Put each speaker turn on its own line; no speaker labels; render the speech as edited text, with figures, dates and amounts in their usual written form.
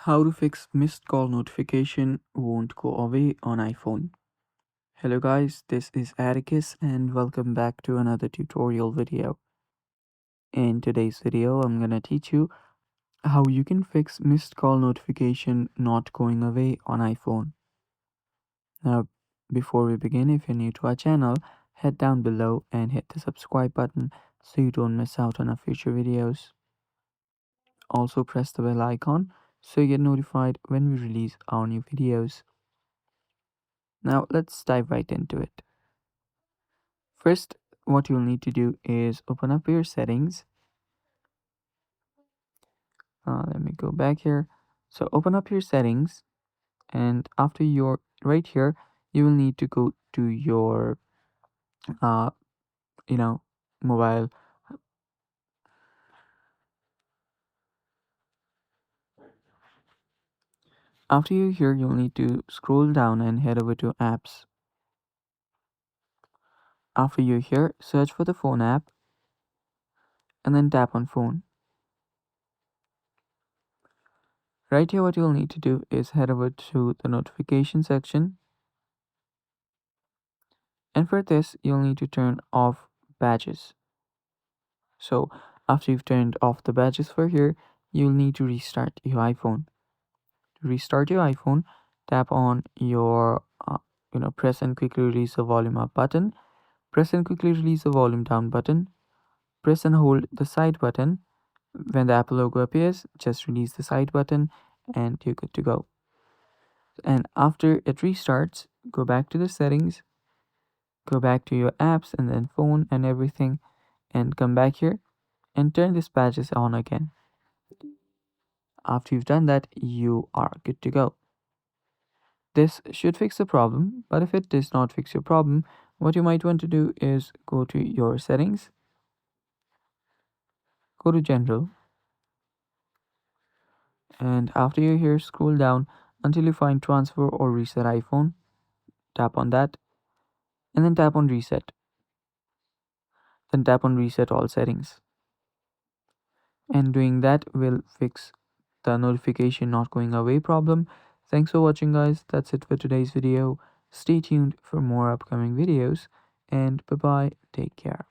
How to fix missed call notification won't go away on iPhone. Hello guys, this is Atticus and welcome back to another tutorial video. In today's video, I'm gonna teach you how you can fix missed call notification not going away on iPhone. Now, before we begin, if you're new to our channel, head down below and hit the subscribe button so you don't miss out on our future videos. Also press the bell icon so you get notified when we release our new videos. Now let's dive right into it. First, what you'll need to do is open up your settings. Let me go back here. So open up your settings, and after you're right here, you will need to go to your uh you know mobile. After you're here, you'll need to scroll down and head over to apps. After you're here, search for the phone app and then tap on phone. Right here, what you'll need to do is head over to the notification section, and for this, you'll need to turn off badges. So after you've turned off the badges for here, you'll need to restart your iPhone. To restart your iPhone, tap on your press and quickly release the volume up button, press and quickly release the volume down button, press and hold the side button. When the Apple logo appears, just release the side button and you're good to go. And after it restarts, go back to the settings, go back to your apps and then phone and everything, and come back here and turn this badges on again. After you've done that, you are good to go. This should fix the problem, but if it does not fix your problem, what you might want to do is go to your settings, go to general, and after you're here, scroll down until you find transfer or reset iPhone. Tap on that, and then tap on reset. Then tap on reset all settings. And doing that will fix the notification not going away problem. Thanks for watching, guys. That's it for today's video. Stay tuned for more upcoming videos, and bye bye. Take care.